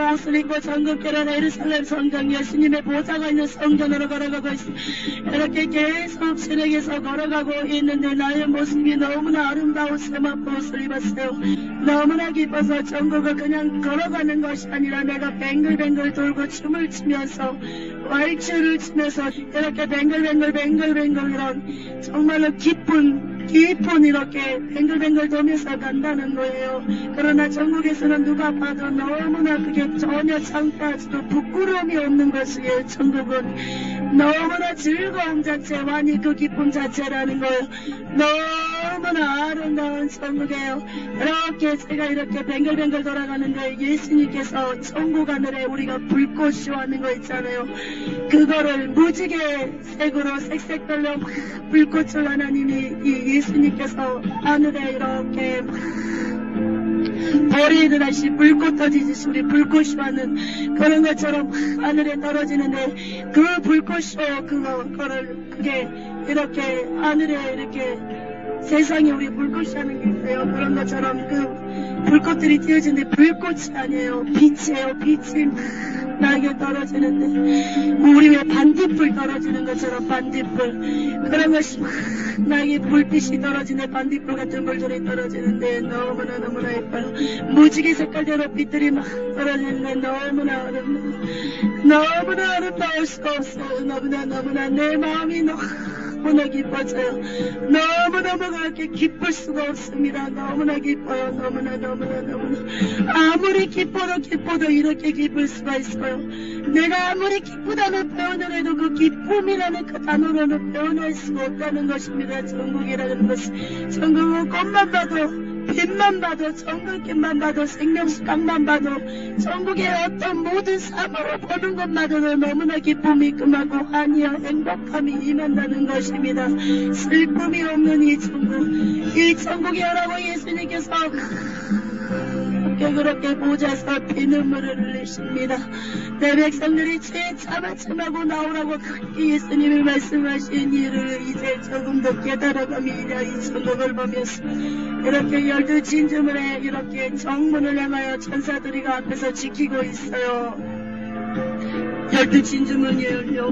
옷을 입고 전국교회나 예루살렘 성경 예수님의 보좌가 있는 성전으로 걸어가고 있습니다. 이렇게 계속 새벽에서 걸어가고 있는데 나의 모습이 너무나 아름다운 세마포 옷을 입었어요. 너무나 기뻐서 전국을 그냥 걸어가는 것이 아니라 내가 뱅글뱅글 돌고 춤을 추면서 왈츠를 추면서 이렇게 뱅글뱅글 이런 정말로 깊은 이렇게 뱅글뱅글 돌면서 간다는 거예요. 그러나 전국에서는 누가 봐도 너무나 그게 전혀 창피하지도 부끄러움이 없는 것이에요. 전국은 너무나 즐거움 자체, 완히 그 기쁨 자체라는 거예요. 너무나 아름다운 천국이에요. 이렇게 제가 이렇게 뱅글뱅글 돌아가는데 예수님께서 천국 하늘에 우리가 불꽃 쇼하는 거 있잖아요. 그거를 무지개 색으로 색색별로 불꽃을 하나님이 이 예수님께서 하늘에 이렇게 보리들 하시 불꽃 터지듯이 우리 불꽃이 하는 그런 것처럼 하늘에 떨어지는데 그 불꽃이 그게 이렇게 하늘에 이렇게 세상에 우리 불꽃이 하는 게 있어요. 그런 것처럼 그 불꽃들이 띄어지는데 불꽃이 아니에요. 빛이에요. 빛이 나에게 떨어지는데 우리 왜 반딧불 떨어지는 것처럼 반딧불 그런 것이 나에게 불빛이 떨어지네. 반딧불 같은 물들이 떨어지는데 너무나 예뻐요. 무지개 색깔대로 빛들이 막 떨어지는데 너무나 아름다울 수가 없어요. 너무나 내 마음이 너무나 기뻐져요. 너무너무 그렇게 기쁠 수가 없습니다. 너무나 기뻐요. 너무나 아무리 기뻐도 이렇게 기쁠 수가 있어요. 내가 아무리 기쁘다는 표현을 해도 그 기쁨이라는 그 단어로는 표현할 수가 없다는 것입니다. 전국이라는 것은 전국은 꽃만 봐도 빛만 봐도 전국길만 봐도 생명수강만 봐도 전국의 어떤 모든 삶으로 보는 것마저도 너무나 기쁨이 임하고 환희와 행복함이 임한다는 것입니다. 슬픔이 없는 이 천국이라고 예수님께서 그렇게 보좌에서 피눈물을 흘리십니다. 내 백성들이 죄 참하고 나오라고 그렇게 예수님이 말씀하신 일을 이제 조금 더 깨달아가며 이 천국을 보면서 이렇게 12진주문에 이렇게 정문을 향하여 천사들이 앞에서 지키고 있어요. 12진주문이에요.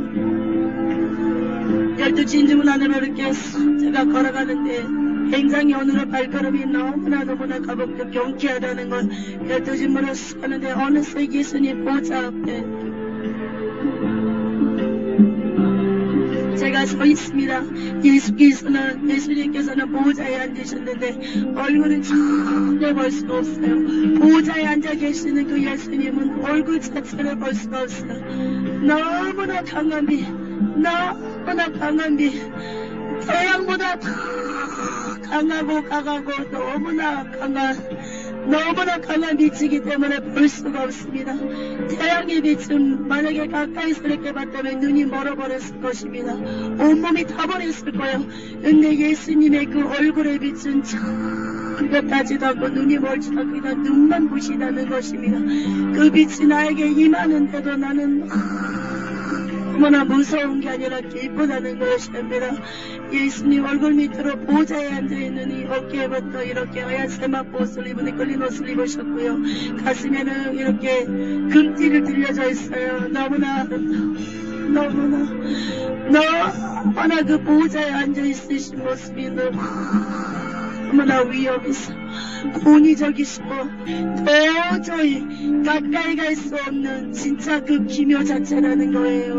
12진주문 안으로 이렇게 제가 걸어가는데 굉장히 오늘의 발걸음이 너무나 가볍고 경쾌하다는 건 12진문을 하는데 어느새 예수님 보좌 앞에 제가 서 있습니다. 예수님께서는 보좌에 앉으셨는데 얼굴은 전혀 볼 수가 없어요. 보좌에 앉아 계시는 그 예수님은 얼굴 자체를 볼 수가 없어요. 너무나 강한 빛, 태양보다 더 강하고 너무나 강한 빛이기 때문에 볼 수가 없습니다. 태양의 빛은 만약에 가까이서 이렇게 봤다면 눈이 멀어버렸을 것입니다. 온몸이 타버렸을 거예요. 근데 예수님의 그 얼굴의 빛은 전혀 타지도 않고 눈이 멀지도 않고 그냥 눈만 부시다는 것입니다. 그 빛이 나에게 임하는데도 나는 너무나 무서운 게 아니라 기쁘다는 것입니다. 예수님 얼굴 밑으로 보좌에 앉아있는 이 어깨부터 이렇게 하얀 세마포 옷을 입은 끌린 옷을 입으셨고요. 가슴에는 이렇게 금띠를 들려져 있어요. 너무나 그 보좌에 앉아있으신 모습이 너무나 위험 있어 권위적이시고 도저히 가까이 갈 수 없는 진짜 그 기묘 자체라는 거예요.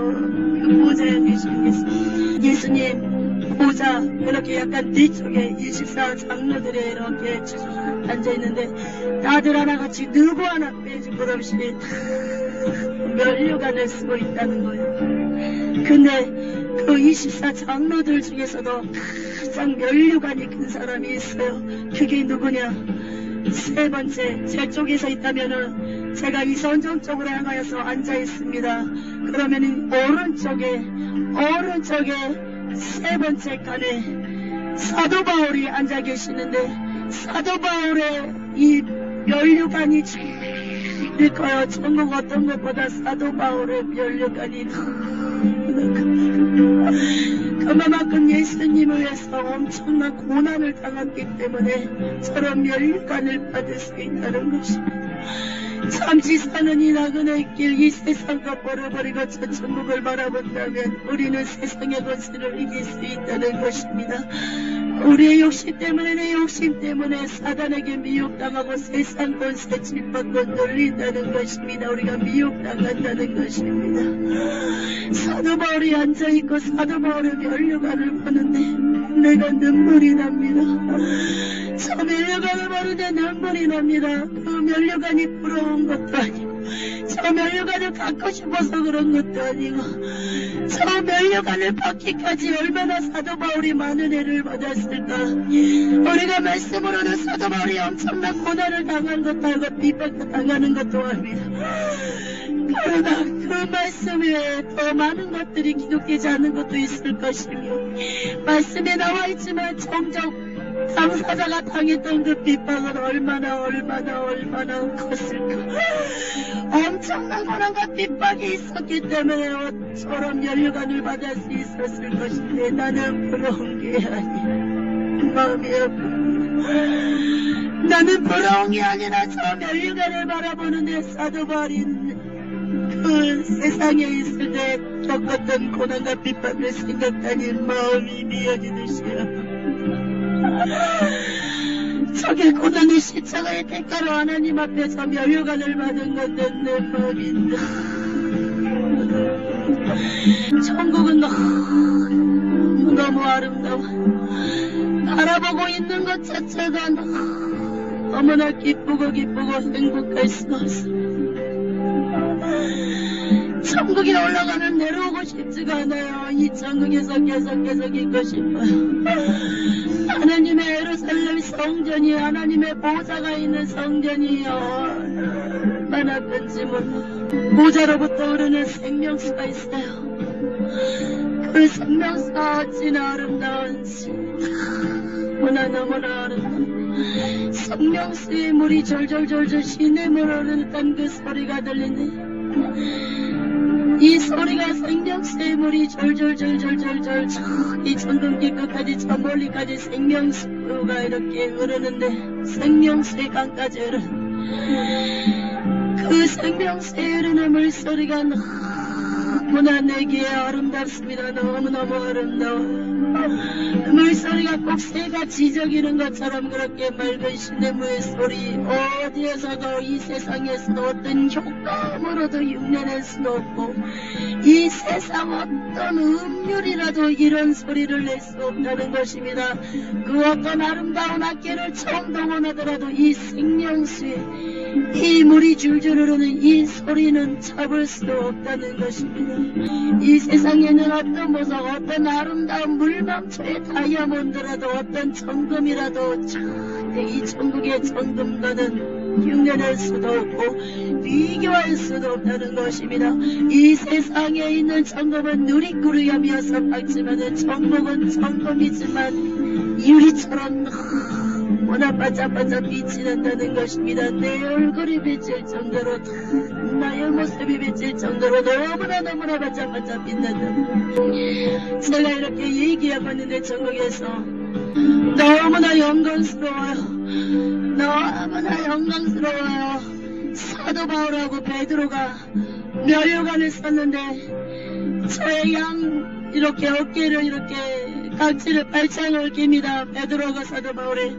그 보좌에 계시겠습니다. 예수님 보좌 이렇게 약간 뒤쪽에 24 장로들이 이렇게 앉아있는데 다들 하나같이 누구 하나 빼진 것 없이 면류관을 쓰고 있다는 거예요. 근데 그 24 장로들 중에서도 가장 면류관이 큰 사람이 있어요. 그게 누구냐? 세 번째, 제 쪽에서 있다면은 제가 이선정 쪽으로 향하여서 앉아 있습니다. 그러면은 오른쪽에 세 번째 칸에 사도 바울이 앉아 계시는데 사도 바울의 이 면류관이 제일 커요. 천국 어떤 것보다 사도 바울의 면류관이 그만큼 예수님을 위해서 엄청난 고난을 당했기 때문에 저런 면류관을 받을 수 있다는 것입니다. 잠시 사는 이 나그네 길 이 세상과 버려버리고 저 천국을 바라본다면 우리는 세상의 것을 이길 수 있다는 것입니다. 우리의 욕심 때문에 내 욕심 때문에 사단에게 미혹당하고 세상 권세 짓밟고 놀린다는 것입니다. 우리가 미혹당한다는 것입니다. 사도 바울이 앉아있고 사도 바울의 면류관을 보는데 내가 눈물이 납니다. 저 면류관을 보는데 눈물이 납니다. 그 면류관이 부러운 것도 아니고 저 면류관을 갖고 싶어서 그런 것도 아니고 저 면류관을 받기까지 얼마나 사도 바울이 많은 애를 받았을까. 우리가 말씀으로는 사도 바울이 엄청난 고난을 당한 것도 알고 핍박도 당하는 것도 압니다. 그러나 그 말씀 외에 더 많은 것들이 기록되지 않는 것도 있을 것이며 말씀에 나와 있지만 종종 당사자가 당했던 그 핍박은 얼마나 컸을까. 엄청난 고난과 핍박이 있었기 때문에 저런 면류관을 받을 수 있었을 것인데 나는 부러운 게 아니야. 마음이 아프고 나는 부러운 게 아니라 저 면류관을 바라보는데 사도 바울인 그 세상에 있을 때 겪었던 고난과 핍박을 생각하니 마음이 미어지듯이야. 저게 고난의 십자가의 대가로 하나님 앞에서 면류관을 받은 건데 내 마음이 천국은 너무 아름다워. 바라보고 있는 것 자체가 너무나 기쁘고 행복할 수가 없어. 천국에 올라가는 내려오고 싶지가 않아요. 이 천국에서 계속 있고 싶어요. 하나님의 예루살렘 성전이 하나님의 보좌가 있는 성전이 얼마나 큰지 몰라. 보좌로부터 흐르는 생명수가 있어요. 그 생명수가 어찌나 아름다운지 너무나 아름다워. 생명수의 물이 절절절절 시냇물 흐르는 그 소리가 들리네. 이 소리가 생명수의 물이 절절절절절절 이 천금길 끝까지 저 멀리까지 생명수가 이렇게 흐르는데 생명수의 강까지 흐르는 그 생명수의 흐르는 물소리가 너무나 내게 아름답습니다. 너무너무 아름다워. 물소리가 꼭 새가 지저귀는 것처럼 그렇게 맑은 시냇물의 소리 어디에서도 이 세상에서 어떤 효과음으로도 흉내낼 수도 없고 이 세상 어떤 음률이라도 이런 소리를 낼 수 없다는 것입니다. 그 어떤 아름다운 악기를 처음 동원하더라도 이 생명수에 이 물이 줄줄 흐르는 이 소리는 잡을 수도 없다는 것입니다. 이 세상에는 어떤 보석 어떤 아름다운 물망초의 다이아몬드라도 어떤 정금이라도 이 천국의 정금과는 흉내낼 수도 없고 비교할 수도 없다는 것입니다. 이 세상에 있는 정금은 누리꾸르염이어서 밝지만 천국은 정금이지만 유리처럼 너무나 반짝반짝 빛이 난다는 것입니다. 내 얼굴이 비칠 정도로 나의 모습이 비칠 정도로 너무나 반짝반짝 빛난다. 제가 이렇게 얘기하고 있는데 천국에서 너무나 영광스러워요. 너무나 영광스러워요. 사도 바울하고 베드로가 면류관을 썼는데 저의 양 이렇게 어깨를 이렇게 각지를 발창을 깁니다. 베드로가 사도 바울이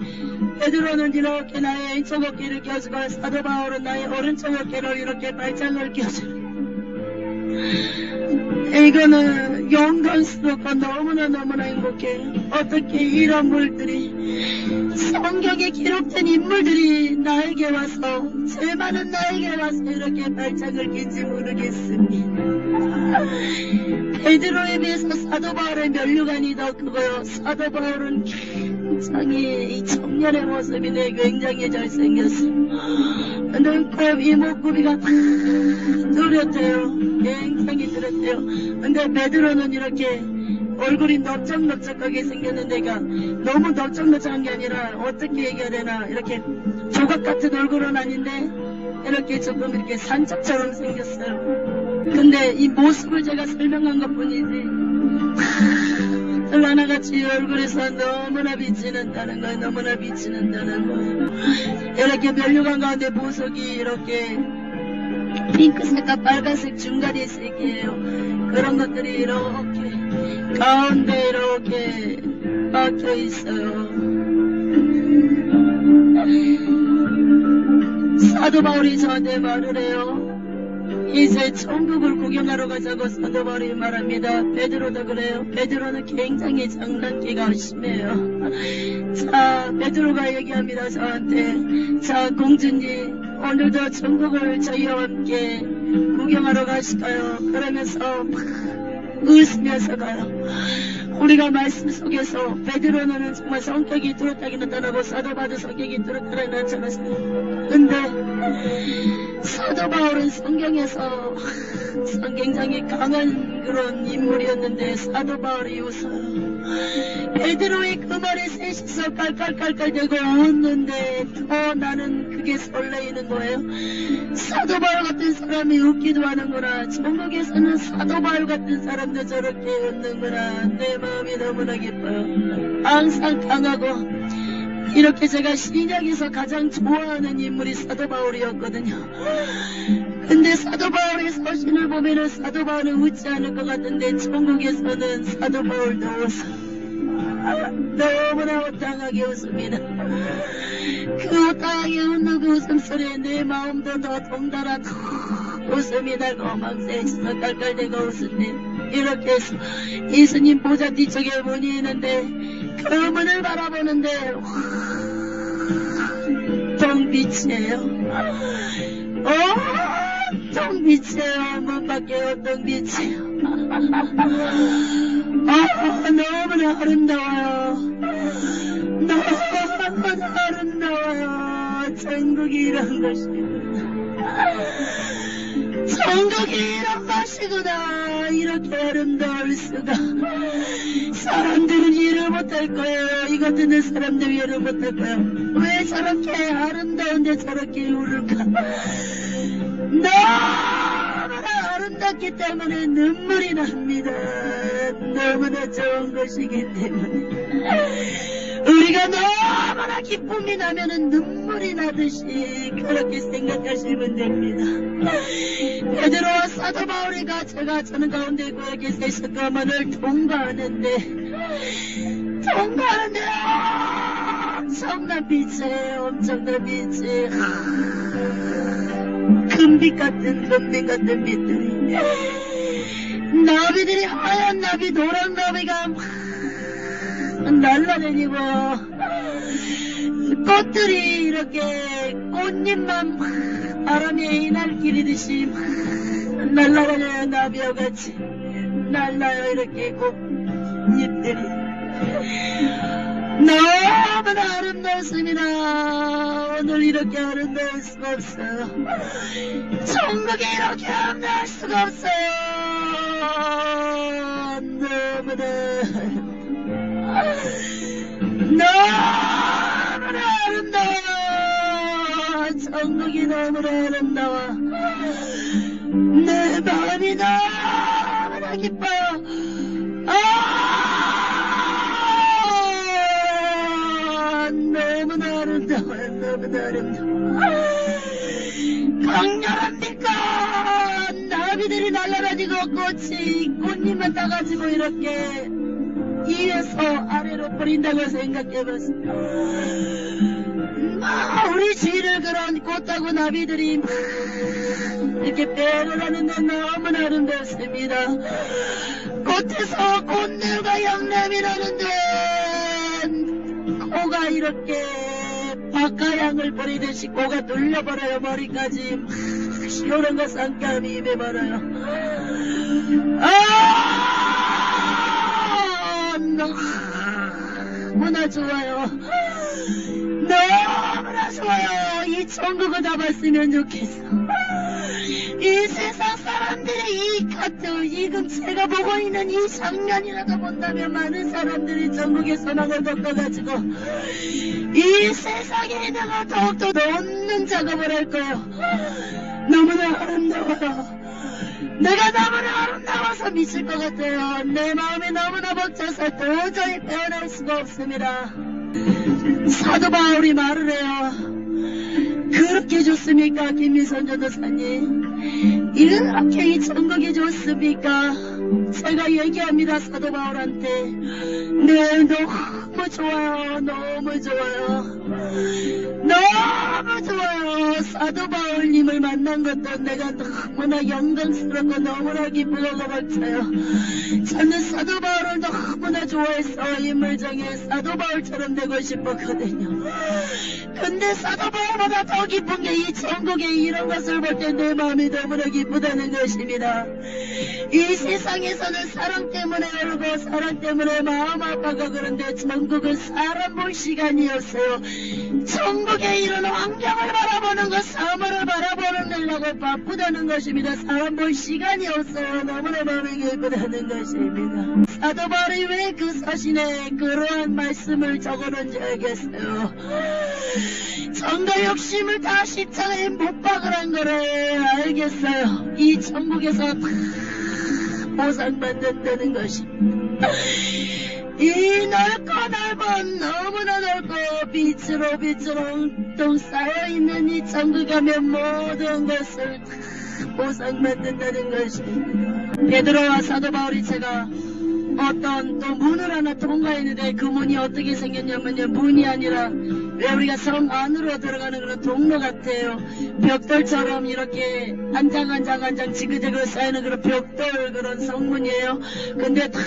베드로는 이렇게 나의 왼쪽 어깨를 껴주고 사도 바울은 나의 오른쪽 어깨를 이렇게 발창을 껴줍니다. 이거는 영광스럽고 너무나 행복해. 어떻게 이런 물들이 성경에 기록된 인물들이 나에게 와서 죄 많은 나에게 와서 이렇게 발창을 낀지 모르겠습니다. 베드로에 비해서 사도 바울의 면류관이 더 크고요. 사도 바울은 굉장히 이 청년의 모습이 굉장히 잘생겼어. 눈곱 이목구비가 다 뚜렷해요. 굉장히 뚜렷해요. 근데 베드로는 이렇게 얼굴이 넓적넓적하게 생겼는데 너무 넓적넓적한 게 아니라 어떻게 얘기해야 되나 이렇게 조각 같은 얼굴은 아닌데 이렇게 조금 이렇게 산적처럼 생겼어요. 근데 이 모습을 제가 설명한 것 뿐이지 아들 하나같이 얼굴에서 너무나 빛이 난다는 거예요. 너무나 빛이 난다는 거예요. 이렇게 면류관 가운데 보석이 이렇게 핑크색과 빨간색 중간에 있을게요. 그런 것들이 이렇게 가운데 이렇게 박혀 있어요. 사도 바울이 저한테 말을 해요. 이제 천국을 구경하러 가자고 사도 바울이 말합니다. 베드로도 그래요. 베드로는 굉장히 장난기가 심해요. 자, 베드로가 얘기합니다. 저한테. 자, 공주님 오늘도 천국을 저희와 함께 구경하러 가실까요? 그러면서 막 웃으면서 가요. 우리가 말씀 속에서 베드로는 정말 성격이 뚜렷하게 나타나고 사도 바울 성격이 뚜렷하게 나타났어요. 근데 사도 바울은 성경에서 굉장히 강한 그런 인물이었는데 사도 바울이 웃어요. 베드로의 그 말에 셋이서 깔깔깔깔대고 웃는데 더 나는 그게 설레이는 거예요. 사도 바울 같은 사람이 웃기도 하는구나. 천국에서는 사도 바울 같은 사람도 저렇게 웃는구나. 내 마음이 너무나 기뻐요. 항상 강하고 이렇게 제가 신약에서 가장 좋아하는 인물이 사도 바울이었거든요. 근데 사도 바울의 서신을 보면은 사도 바울은 웃지 않을 것 같은데 천국에서는 사도 바울도 웃어. 너무나 호탕하게 웃습니다. 그 호탕하게 웃는 그 웃음소리에 내 마음도 더 동달아 웃음이 나고 망세에서 깔깔대고 웃는데 이렇게 해서 예수님 보좌 뒤쪽에 문이 있는데 그 문을 바라보는데 똥빛이에요. 똥빛이에요. 문 밖에 똥빛이에요. 너무나 아름다워요. 너무나 아름다워요. 천국이란 것이구나. 천국이 이런 것이구나. 이렇게 아름다울 수가. 사람들은 이해를 못할 거예요. 이거 듣는 사람들 이해를 못할 거예요. 왜 저렇게 아름다운데 저렇게 울을까? 너무나 아름답기 때문에 눈물이 납니다. 너무나 좋은 것이기 때문에 우리가 너무나 기쁨이 나면은 눈물이 나듯이 그렇게 생각하시면 됩니다. 베드로와 사도 바울이가 저는 가운데 구역에 셋이서 문을 통과하는데 엄청난 빛이에요. 엄청난 빛이 금빛 같은 빛들이 나비들이 하얀 나비 노란 나비가 날라다니고 꽃들이 이렇게 꽃잎만 바람에 이날길이듯이 날라다녀요. 나비와 같이 날라요. 이렇게 꽃잎들이 너무나 아름다웠습니다. 오늘 이렇게 아름다울 수가 없어요. 천국이 이렇게 아름다울 수가 없어요. 너무나 아름다워. 천국이 너무나 아름다워. 내 마음이 너무나 기뻐요. 너무나 아름다워요. 너무나 아름다워. 강렬한 빛과 나비들이 날아다니고 꽃잎만 따가지고 이렇게 위에서 아래로 뿌린다고 생각해봤습니다. 우리 주위를 그런 꽃하고 나비들이 이렇게 배를 하는데 너무나 아름답습니다. 꽃에서 꽃들과 양념이 나는데 코가 이렇게 박하향을 버리듯이 코가 눌려버려요. 머리까지 시원한 거 쌍감이 입에 버려요. 너무나 좋아요. 너무나 좋아요. 이 천국을 잡았으면 좋겠어. 이 세상 사람들의 이 카트 지금 제가 보고 있는 이 장면이라도 본다면 많은 사람들이 천국의 소망을 덮어가지고 이 세상에 있는 걸 더욱더 넣는 작업을 할 거예요. 너무나 아름다워요. 내가 너무나 아름다워서 미칠 것 같아요. 내 마음이 너무나 벅차서 도저히 표현할 수가 없습니다. 사도 바울이 말을 해요. 그렇게 좋습니까, 김미선 전도사님? 이렇게 이 천국이 좋습니까? 제가 얘기합니다, 사도 바울한테. 네, 너무 좋아요. 너무 좋아요. 너무 좋아요. 사도 바울님을 만난 것도 내가 너무나 영광스럽고 너무나 기쁘고 벅차요. 저는 사도 바울을 너무나 좋아해서 인물정에 사도 바울처럼 되고 싶었거든요. 근데 사도 바울보다 더 기쁜 게 이 천국에 이런 것을 볼 때 내 마음이 너무나 기쁘다는 것입니다. 이 세상에서는 사랑 때문에 울고 사랑 때문에 마음 아파가 그런데 천국은 사람 볼 시간이었어요. 천국에 이런 환경을 바라보는 것, 사물을 바라보려고 바쁘다는 것입니다. 사람 볼 시간이 없어요. 너무나 마음이 기쁘다는 것입니다. 사도 바울이 왜 그 서신에 그러한 말씀을 적어놓은지 알겠어요. 정가 욕심을 다 십자가에 못 박으란 거를 알겠어요. 이 천국에서 다 보상받는다는 것입니다. 이 넓고 넓은 너무나 넓고 빛으로 웅뚱 쌓여있는 이 천국 가면 모든 것을 다 보상받는다는 것입니다. 베드로와 사도 바울이 제가 어떤 또 문을 하나 통과했는데 그 문이 어떻게 생겼냐면요, 문이 아니라 왜 우리가 성 안으로 들어가는 그런 통로 같아요. 벽돌처럼 이렇게 한 장 한 장 한 장 지그재그 쌓이는 그런 벽돌 그런 성문이에요. 근데 다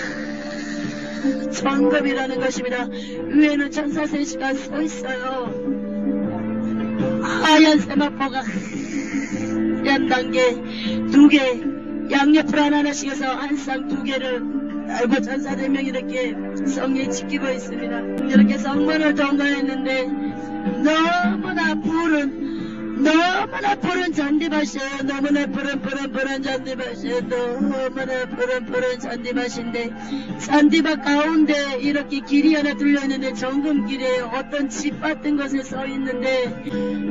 천급이라는 것입니다. 위에는 천사 셋이가 서 있어요. 하얀 세마포가 한 단계 두 개 양옆으로 하나씩 해서 한 쌍 두 개를 알고 천사 4명이 이렇게 성에 지키고 있습니다. 이렇게 성문을 통과했는데 너무나 푸른 잔디밭이에요. 너무나 푸른 잔디밭이에요. 너무나 푸른 잔디밭인데 잔디밭 가운데 이렇게 길이 하나 뚫려있는데 정금길이에요. 어떤 집 같은 곳에 서 있는데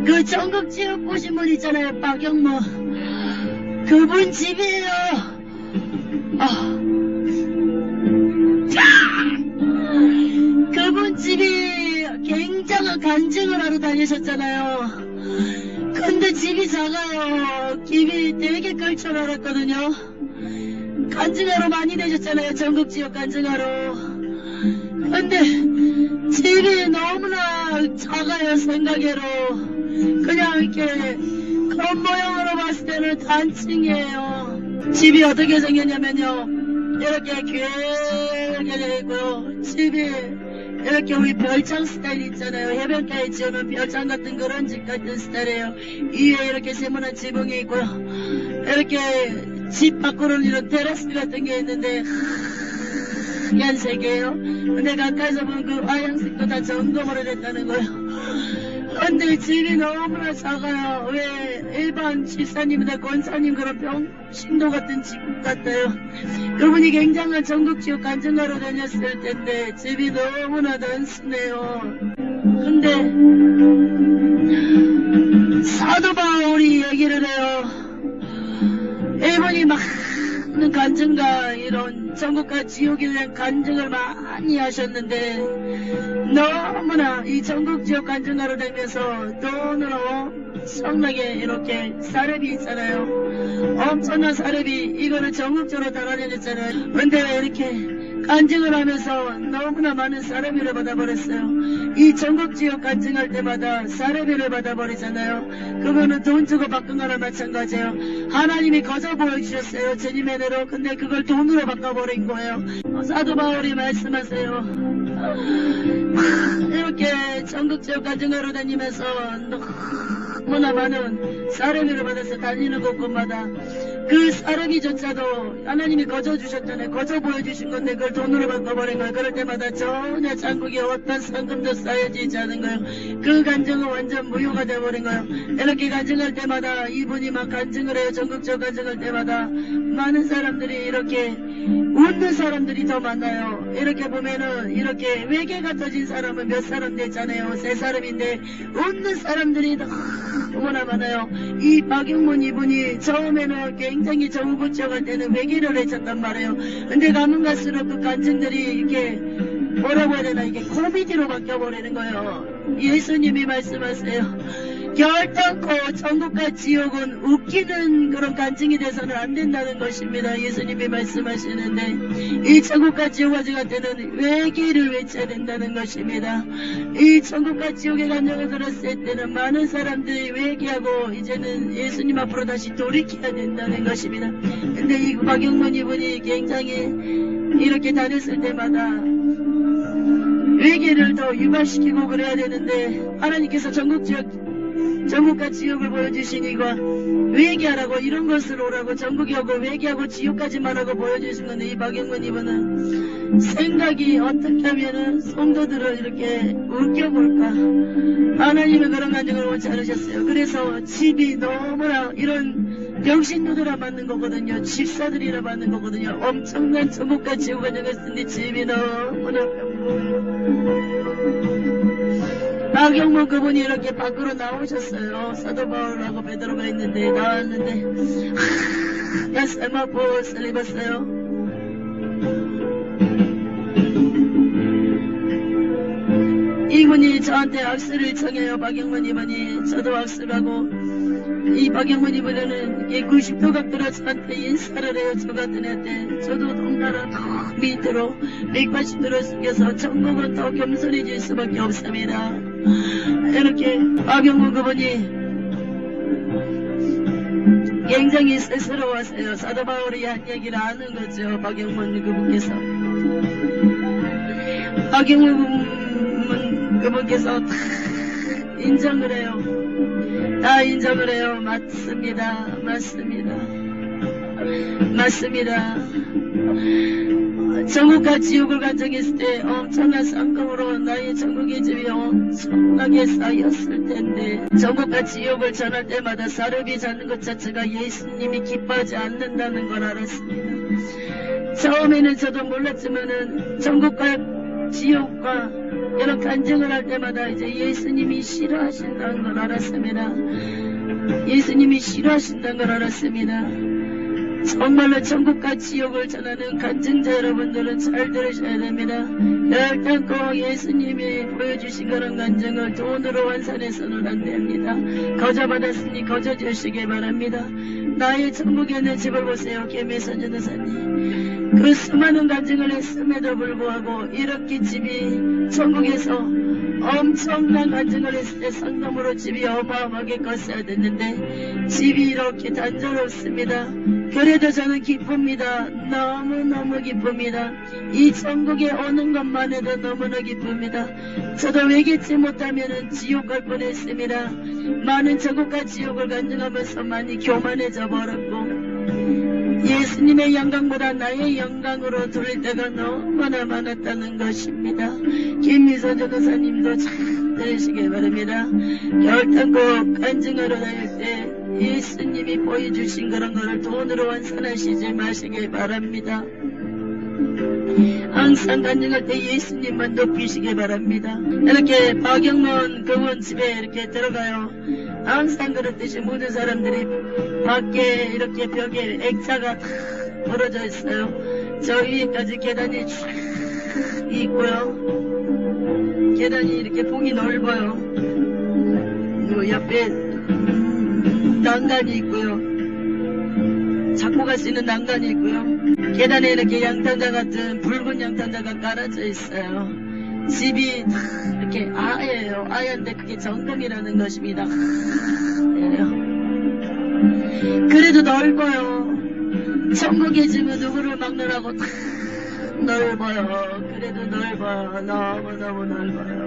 그 정금지역 보신 분 있잖아요. 박영모 그분 집이에요. 그분 집이 굉장한 간증을 하러 다니셨잖아요. 근데 집이 작아요. 집이 되게 클 줄 알았거든요. 간증하러 많이 다니셨잖아요. 전국지역 간증하러. 근데 집이 너무나 작아요. 생각외로 그냥 이렇게 겉모양으로 봤을 때는 단층이에요. 집이 어떻게 생겼냐면요, 이렇게 길게 되어 있고요. 집이 이렇게 우리 별장 스타일 있잖아요. 해변가에 지어놓은 별장 같은 그런 집 같은 스타일이에요. 위에 이렇게 세모난 지붕이 있고요. 이렇게 집 밖으로는 이런 테라스 같은 게 있는데 하얀색이에요. 근데 가까이서 보면 그 하얀색도 다 점검으로 됐다는 거예요. 근데 집이 너무나 작아요. 왜 일반 집사님이나 권사님 그런 병신도 같은 집 같아요. 그분이 굉장한 전국지역 간증하러 다녔을 텐데 집이 너무나 단순해요. 근데 사도 바울이 얘기를 해요. 이분이 많은 간증과 이런 전국과 지옥에 대한 간증을 많이 하셨는데 너무나 이 전국지역 간증하러 다니면서 돈으로 엄청나게 이렇게 사례비 있잖아요. 엄청난 사례비 이거를 전국적으로 달아내렸잖아요. 근데 왜 이렇게 간증을 하면서 너무나 많은 사례비를 받아버렸어요. 이 전국지역 간증할 때마다 사례비를 받아버리잖아요. 그거는 돈 주고 바꾼 거나 마찬가지예요. 하나님이 거저 보여주셨어요. 주님의 대로. 근데 그걸 돈으로 바꿔버린 거예요. 사도 바울이 말씀하세요. 이렇게 전국지역 간증하러 다니면서 너무나 많은 사례비를 받아서 다니는 곳곳마다 그 사례비조차도 하나님이 거저 주셨잖아요. 거저 보여주신 건데 그걸 돈으로 바꿔버린 거예요. 그럴 때마다 전혀 천국에 어떤 상금도 쌓여지지 않은 거예요. 그 간증은 완전 무효가 되어버린 거예요. 이렇게 간증할 때마다 이분이 막 간증을 해요. 전국적 간증할 때마다 많은 사람들이 이렇게 웃는 사람들이 더 많아요. 이렇게 보면은 이렇게 외계가 터진 사람은 몇 사람 됐잖아요. 3사람인데 웃는 사람들이 너무나 많아요. 이 박영문 이분이 처음에는 굉장히 저우고쳐갈 때는 외계를 해쳤단 말이에요. 근데 가면 갈수록 그 간증들이 이렇게 뭐라고 해야 되나 이게 코미디로 바뀌어버리는 거예요. 예수님이 말씀하세요. 결단코 천국과 지옥은 웃기는 그런 간증이 돼서는 안 된다는 것입니다. 예수님이 말씀하시는데 이 천국과 지옥 가져갈 때는 외계를 외쳐야 된다는 것입니다. 이 천국과 지옥의 간증을 들었을 때는 많은 사람들이 외계하고 이제는 예수님 앞으로 다시 돌이켜야 된다는 것입니다. 근데 이 박영문 이분이 굉장히 이렇게 다녔을 때마다 외계를 더 유발시키고 그래야 되는데 하나님께서 전국과 지옥을 보여주시니까 외계하라고 이런 것을 오라고 전국이 오고 외계하고 지옥까지만 하고 보여주신 건데 이 박영문 이분은 생각이 어떻게 하면은 성도들을 이렇게 웃겨볼까. 하나님은 그런 간증을 원치 않으셨어요. 그래서 집이 너무나 이런 병신도들아 맞는 거거든요. 집사들이라 맞는 거거든요. 엄청난 전국과 지옥 간증을 했는데 집이 너무나 박영문 그분이 이렇게 밖으로 나오셨어요. 사도 바울하고 베드로가 있는데 나왔는데 야 세마포스를 입었어요. 이분이 저한테 악수를 청해요. 박영문 이분이 저도 악수하고 이 박영문 이분은 90도 각도로 저한테 인사를 해요. 저 같은 애한테 저도 동나라 더 밑으로 180도로 숙여서 천국은 더 겸손해질 수밖에 없습니다. 이렇게 박영문 그분이 굉장히 스스로워서요. 사도 바울이 한 얘기를 아는 거죠. 박영문 그분께서 박영문 그분께서 다 인정을 해요. 다 인정을 해요. 맞습니다. 천국과 지옥을 간증했을 때 엄청난 쌍금으로 나의 천국의 집이 엄청나게 쌓였을 텐데 천국과 지옥을 전할 때마다 사르비 잡는 것 자체가 예수님이 기뻐하지 않는다는 걸 알았습니다. 처음에는 저도 몰랐지만은 천국과 지옥과 이런 간증을 할 때마다 이제 예수님이 싫어하신다는 걸 알았습니다. 예수님이 싫어하신다는 걸 알았습니다. 정말로 천국과 지옥을 전하는 간증자 여러분들은 잘 들으셔야 됩니다. 일단 꼭 예수님이 보여주신 그런 간증을 돈으로 환산해서는 안 됩니다. 거저 받았으니 거저 주시기 바랍니다. 나의 천국에 있는 집을 보세요. 김혜선 전도사님. 그 수많은 간증을 했음에도 불구하고 이렇게 집이 천국에서 엄청난 간증을 했을 때 상담으로 집이 어마어마하게 컸어야 됐는데 집이 이렇게 단조롭습니다. 그래도 저는 기쁩니다. 너무너무 기쁩니다. 이 천국에 오는 것만 해도 너무나 기쁩니다. 저도 외겠지 못하면 지옥 갈 뻔했습니다. 많은 천국과 지옥을 간증하면서 많이 교만해져 버렸고 예수님의 영광보다 나의 영광으로 돌릴 때가 너무나 많았다는 것입니다. 김미선 전도사님도 잘 들으시기 바랍니다. 결단코 간증하러 다닐 때 예수님이 보여주신 그런 거를 돈으로 환산하시지 마시기 바랍니다. 항상 간증할 때 예수님만 높이시기 바랍니다. 이렇게 박영문 그분 집에 이렇게 들어가요. 항상 그렇듯이 모든 사람들이 밖에 이렇게 벽에 액자가 다 벌어져 있어요. 저 위에까지 계단이 쫙 있고요. 계단이 이렇게 폭이 넓어요. 그 옆에 난간이 있고요. 잡고 갈 수 있는 난간이 있고요. 계단에 이렇게 양탄자 같은 붉은 양탄자가 깔아져 있어요. 집이 다 이렇게 아예요. 아얀데 그게 정금이라는 것입니다. 그래도 넓어요. 천국의 집은 누구를 막느라고 다 넓어요. 그래도 넓어요. 너무너무 넓어요.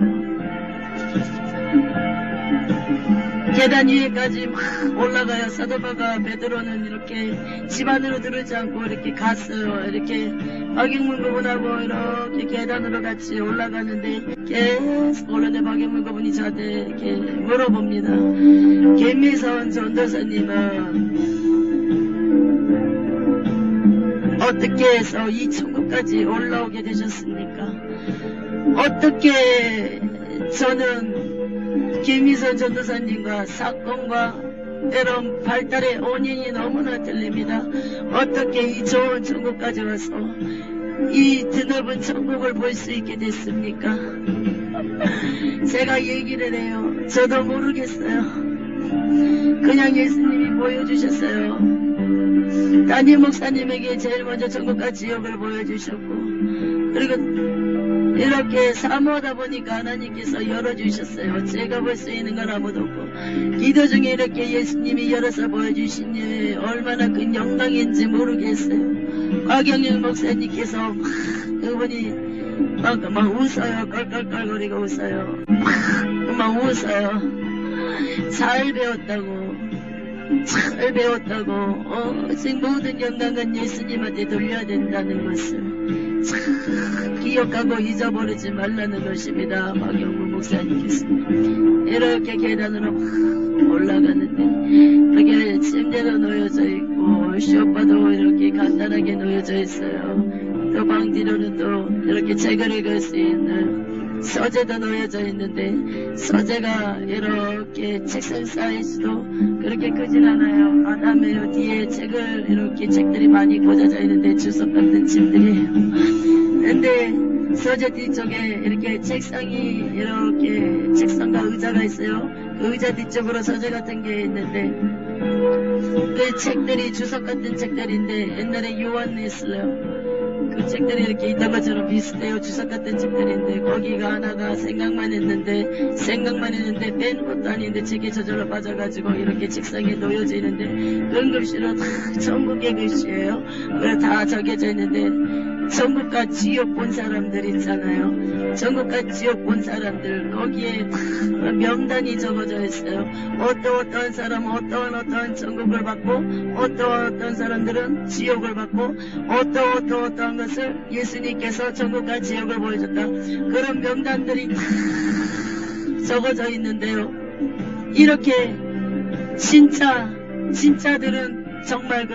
계단 위에까지 막 올라가요. 사도바가 베드로는 이렇게 집 안으로 들어오지 않고 이렇게 갔어요. 이렇게 박영문 그분하고 이렇게 계단으로 같이 올라가는데 계속 올라오는데 박영문 그분이 저한테 이렇게 물어봅니다. 김미선 전도사님은 어떻게 해서 이 천국까지 올라오게 되셨습니까? 어떻게 저는 김미선 전도사님과 사건과 때론 발달의 원인이 너무나 들립니다. 어떻게 이 좋은 천국까지 와서 이 드넓은 천국을 볼 수 있게 됐습니까? 제가 얘기를 해요. 저도 모르겠어요. 그냥 예수님이 보여주셨어요. 담임 목사님에게 제일 먼저 천국과 지옥을 보여주셨고, 그리고 이렇게 사모하다 보니까 하나님께서 열어주셨어요. 제가 볼 수 있는 건 아무도 없고, 기도 중에 이렇게 예수님이 열어서 보여주신 일 얼마나 큰 영광인지 모르겠어요. 박영영 목사님께서 그분이 막 웃어요. 깔깔깔거리고 웃어요. 막 웃어요. 잘 배웠다고 지금 모든 영광은 예수님한테 돌려야 된다는 것을 기억하고 잊어버리지 말라는 것입니다. 박영문 목사님께서 이렇게 계단으로 올라가는데 이렇게 침대도 놓여져 있고 쇼파도 이렇게 간단하게 놓여져 있어요. 또 방 뒤로는 또 이렇게 책을 읽을 수 있는 서재도 놓여져 있는데, 서재가 이렇게 책상 사이즈도 그렇게 크진 않아요. 아담에요. 뒤에 책들이 많이 꽂아져 있는데 주석 같은 집들이에요. 근데 서재 뒤쪽에 이렇게 책상이 이렇게 책상과 의자가 있어요. 그 의자 뒤쪽으로 서재 같은 게 있는데, 그 책들이 주석 같은 책들인데 옛날에 요한네슬러 그 책들이 이렇게 있던 것처럼 비슷해요. 주석 같은 책들인데 거기가 하나가 생각만 했는데 뺀 것도 아닌데 책이 저절로 빠져가지고 이렇게 책상에 놓여져 있는데, 그런 글씨로 다 천국의 글씨예요. 그래 다 적혀져 있는데, 천국과 지옥 본 사람들 있잖아요. 천국과 지옥 본 사람들 거기에 다 명단이 적어져 있어요. 어떠한 사람은 어떠한 천국을 받고, 어떤 사람들은 지옥을 받고, 어떠한 것을 예수님께서 천국과 지옥을 보여줬다. 그런 명단들이 다 적어져 있는데요. 이렇게 진짜들은 정말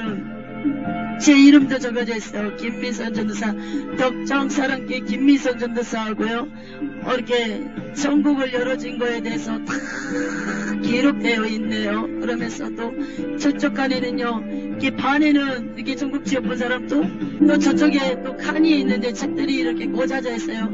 제 이름도 적어져 있어요. 김미선 전도사, 덕정사랑계 김미선 전도사하고요. 이렇게 천국을 열어진 거에 대해서 다 기록되어 있네요. 그러면서 또 저쪽 칸에는요, 이렇게 반에는 이렇게 천국 지옥 본 사람도, 또 저쪽에 또 칸이 있는데 책들이 이렇게 꽂아져 있어요.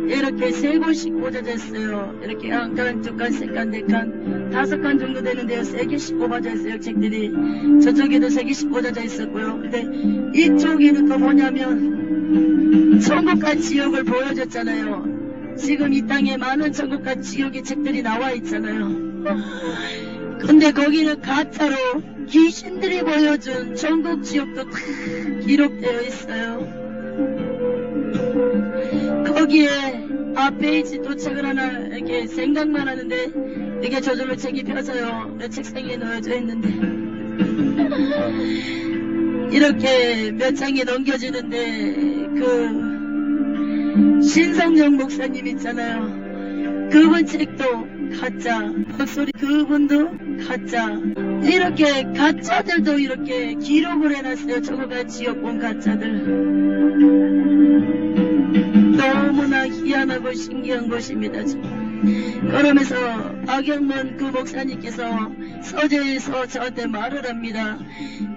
이렇게 3권씩 꽂아져 있어요. 이렇게 한 칸, 2칸, 3칸, 4칸, 5칸 정도 되는데요. 3개씩 꽂아져 있어요. 책들이. 저쪽에도 3개씩 꽂아져 있었고요. 근데 이쪽에는 또 뭐냐면 천국과 지옥을 보여줬잖아요. 지금 이 땅에 많은 천국과 지옥의 책들이 나와 있잖아요. 근데 거기는 가짜로 귀신들이 보여준 천국 지옥도 다 기록되어 있어요. 거기에 앞페이지 또 책을 하나 이렇게 생각만 하는데 이게 저절로 책이 펴져요. 내 책상에 놓여져 있는데 이렇게 몇 장이 넘겨지는데, 그 신성영 목사님 있잖아요. 그분 책도 가짜, 박소리 그분도 가짜. 이렇게 가짜들도 이렇게 기록을 해놨어요. 천국과 지옥 본 가짜들. 너무나 희한하고 신기한 것입니다. 그러면서 박영문 그 목사님께서 서재에서 저한테 말을 합니다.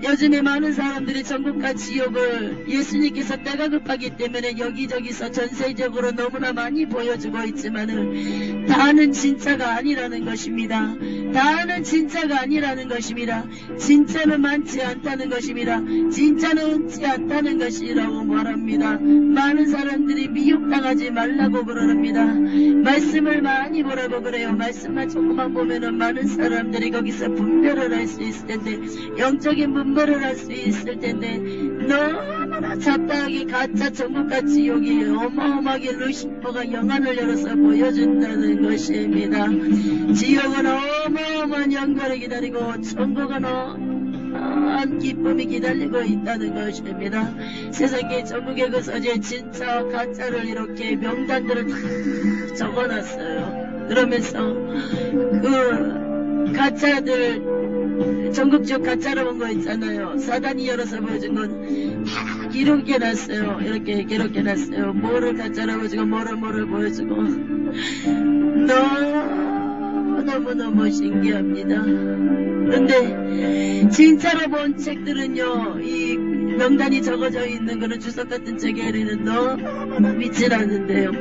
요즘에 많은 사람들이 천국과 지옥을 예수님께서 때가 급하기 때문에 여기저기서 전세적으로 너무나 많이 보여주고 있지만은 다는 진짜가 아니라는 것입니다. 다는 진짜가 아니라는 것입니다. 진짜는 많지 않다는 것입니다. 진짜는 없지 않다는 것이라고 말합니다. 많은 사람들이 미혹당하지 말라고 그러랍니다. 말씀을 많이 보라고 그래요. 말씀만 조금만 보면은 많은 사람들이 거기서 분별을 할 수 있을 텐데, 영적인 분별을 할 수 있을 텐데, 너무나 잡다하게 가짜 천국과 지옥이 어마어마하게 루시퍼가 영안을 열어서 보여준다는 것입니다. 지옥은 어마어마한 영광을 기다리고 천국은 기쁨이 기다리고 있다는 것입니다. 세상에 전국의 그 서재 진짜 가짜를 이렇게 명단들을 다 적어놨어요. 그러면서 그 가짜들 전국 지역 가짜로 본 거 있잖아요. 사단이 열어서 보여준 건 다 기록해 놨어요. 이렇게 기록해 놨어요. 뭐를 가짜로 보여주고 뭐를 보여주고 너무너무 신기합니다. 그런데 진짜로 본 책들은요, 이 명단이 적어져 있는 그런 주석 같은 책에는 너무나 믿질 않는데요.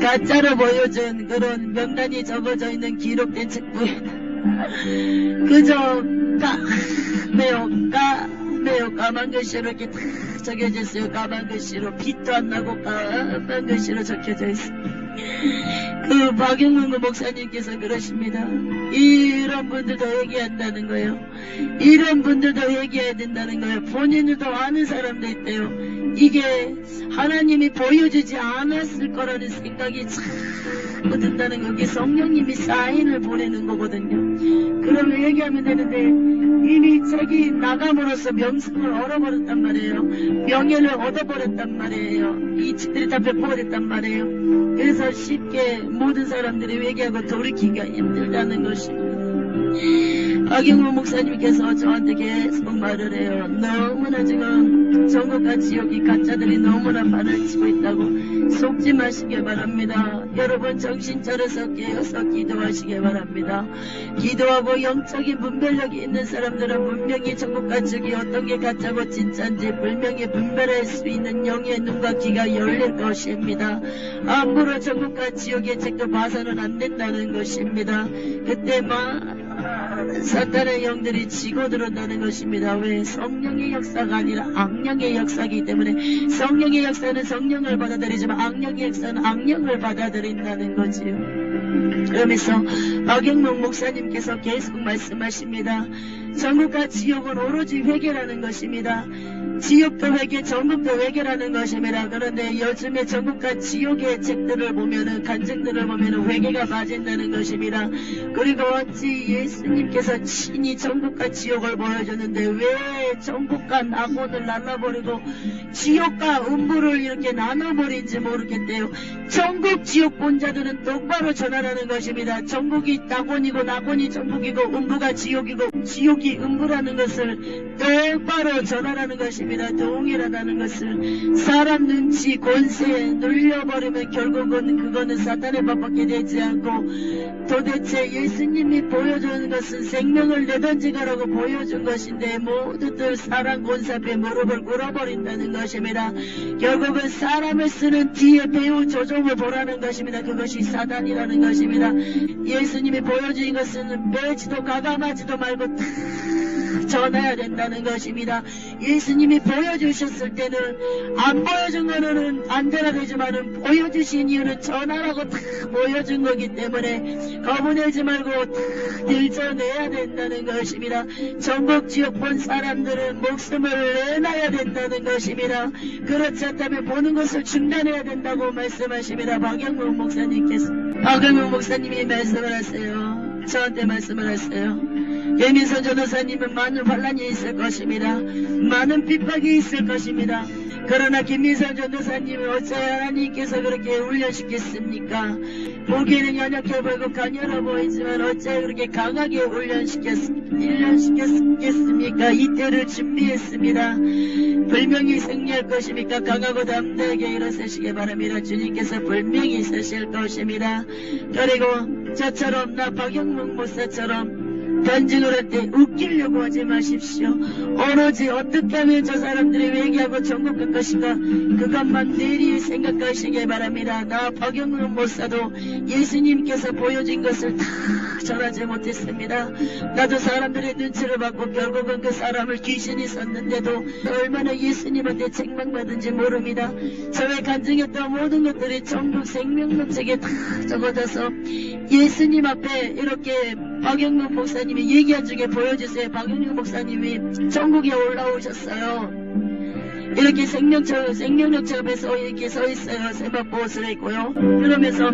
가짜로 보여준 그런 명단이 적어져 있는 기록된 책들은 그저 매우 까만 글씨로 이렇게 탁 적혀져 있어요. 까만 글씨로 빛도 안 나고 까만 글씨로 적혀져 있어요. 그 박영문 목사님께서 그러십니다. 이런 분들도 얘기한다는 거예요. 이런 분들도 얘기해야 된다는 거예요. 본인들도 아는 사람도 있대요. 이게 하나님이 보여주지 않았을 거라는 생각이 자꾸 든다는 거. 이게 성령님이 사인을 보내는 거거든요. 그러면 얘기하면 되는데 이미 책이 나감으로써 명성을 얻어버렸단 말이에요. 명예를 얻어버렸단 말이에요. 이 책들이 다 배포됐단 말이에요. 그래서 쉽게 모든 사람들이 회개하고 돌이키기가 힘들다는 것입니다. 박영호 목사님께서 저한테 계속 말을 해요. 너무나 지금 전국과 지역이 가짜들이 너무나 발을 치고 있다고. 속지 마시기 바랍니다. 여러분 정신 차려서 깨어서 기도하시기 바랍니다. 기도하고 영적인 분별력이 있는 사람들은 분명히 전국과 지역이 어떤 게 가짜고 진짜인지 분명히 분별할 수 있는 영의 눈과 귀가 열릴 것입니다. 함부로 전국과 지역의 책도 봐서는 안 된다는 것입니다. 그때 사탄의 영들이 지고 들어온다는 것입니다. 왜? 성령의 역사가 아니라 악령의 역사이기 때문에 성령의 역사는 성령을 받아들이지만 악령의 역사는 악령을 받아들인다는 거지요. 그러면서 박영문 목사님께서 계속 말씀하십니다. 전국과 지역은 오로지 회개라는 것입니다. 지역도 회개, 전국도 회개라는 것입니다. 그런데 요즘에 전국과 지역의 책들을 보면은, 간증들을 보면은 회개가 빠진다는 것입니다. 그리고 어찌 예수님께서 친히 전국과 지역을 보여줬는데 왜 전국과 낙원을 나눠버리고 지역과 음부를 이렇게 나눠버린지 모르겠대요. 전국 지역 본자들은 똑바로 전하라는 것입니다. 전국이 낙원이고 낙원이 전국이고 음부가 지역이고 지역이 음부라는 것을 똑바로 전하라는 것입니다. 동일하다는 것을. 사람 눈치 권세에 눌려버리면 결국은 그거는 사탄의 법밖에 되지 않고, 도대체 예수님이 보여주는 것은 생명을 내던지가라고 보여준 것인데 모두들 사람 권세 앞에 무릎을 꿇어버린다는 것입니다. 결국은 사람을 쓰는 뒤에 배우 조종을 보라는 것입니다. 그것이 사단이라는 것입니다. 예수님이 보여주는 것은 매지도 가감하지도 말고 다 전해야 된다는 것입니다. 예수님이 보여주셨을 때는 안 보여준 거는 안 되라 되지만은 보여주신 이유는 전하라고 다 보여준 거기 때문에 거부내지 말고 다 들춰내야 된다는 것입니다. 전국 지역 본 사람들은 목숨을 내놔야 된다는 것입니다. 그렇지 않다면 보는 것을 중단해야 된다고 말씀하십니다. 박영문 목사님께서. 박영문 목사님이 말씀을 하세요. 저한테 말씀을 하세요. 예민선 전도사님은 많은 환란이 있을 것입니다. 많은 핍박이 있을 것입니다. 그러나 김민선 전도사님은 어째 하나님께서 그렇게 훈련시켰습니까? 보기에는 연약해 보이고 가녀려 보이지만 어째 그렇게 강하게 훈련시켰습니까? 이때를 준비했습니다. 분명히 승리할 것입니까? 강하고 담대하게 일어서시기 바랍니다. 주님께서 분명히 서실 것입니다. 그리고 저처럼 나 박영문 목사처럼 간증을 할 때 웃기려고 하지 마십시오. 오로지 어떻게 하면 저 사람들이 회개하고 천국 갈 것인가 그것만 내리 생각하시기 바랍니다. 나 박영문 목사도 예수님께서 보여준 것을 다 전하지 못했습니다. 나도 사람들의 눈치를 받고 결국은 그 사람을 귀신이 썼는데도 얼마나 예수님한테 책망받은지 모릅니다. 저의 간증했던 모든 것들이 전국 생명록책에 다 적어져서 예수님 앞에 이렇게 박영문 목사님이 얘기한 중에 보여주세요. 박영문 목사님이 전국에 올라오셨어요. 이렇게 생명력 앞에서 이렇게 서 있어요. 세마포 옷을 입고요. 그러면서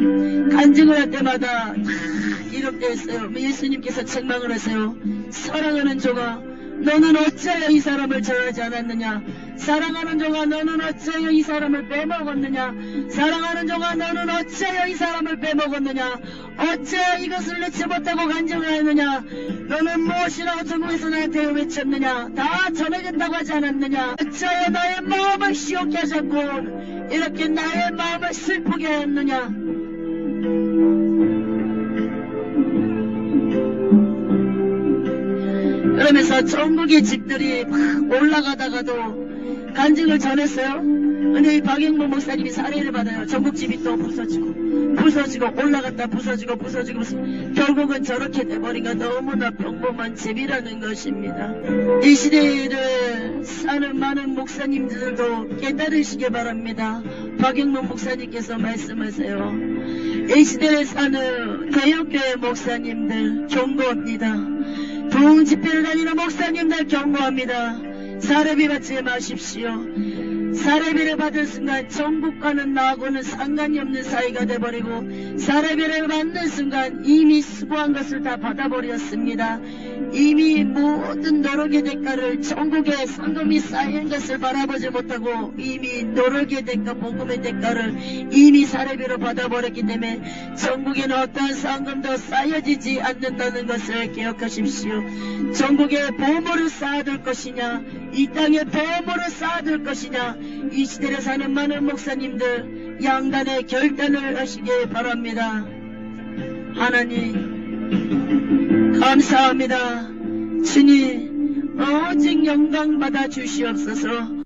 간증을 할 때마다 다 기록되어 있어요. 예수님께서 책망을 하세요. 사랑하는 종아, 너는 어찌하여 이 사람을 전하지 않았느냐? 사랑하는 종아 너는 어찌하여 이 사람을 빼먹었느냐? 사랑하는 종아 너는 어찌하여 이 사람을 빼먹었느냐? 어찌하여 이것을 넣지 못하고 간증하였느냐? 너는 무엇이라고 전국에서 나한테 외쳤느냐? 다 전해진다고 하지 않았느냐? 어찌하여 나의 마음을 시옥게 하셨고 이렇게 나의 마음을 슬프게 하였느냐? 그러면서 전국의 집들이 막 올라가다가도 간증을 전했어요. 근데 이 박영모 목사님이 살해를 받아요. 전국 집이 또 부서지고 올라갔다 부서지고 결국은 저렇게 돼버리니까 너무나 평범한 집이라는 것입니다. 이 시대를 사는 많은 목사님들도 깨달으시기 바랍니다. 박영모 목사님께서 말씀하세요. 이 시대에 사는 개혁교회 목사님들 경고합니다. 부흥 집회를 다니는 목사님들 경고합니다. 사례비 받지 마십시오. 사례비를 받을 순간 전국과는 나하고는 상관이 없는 사이가 돼버리고 사례비를 받는 순간 이미 수고한 것을 다 받아버렸습니다. 이미 모든 노력의 대가를 전국에 상금이 쌓인 것을 바라보지 못하고 이미 노력의 대가 복음의 대가를 이미 사례비로 받아버렸기 때문에 전국에는 어떠한 상금도 쌓여지지 않는다는 것을 기억하십시오. 전국에 보물을 쌓아둘 것이냐 이 땅에 보물을 쌓아둘 것이냐 이 시대에 사는 많은 목사님들 양단의 결단을 하시기 바랍니다. 하나님 감사합니다. 주님 오직 영광 받아 주시옵소서.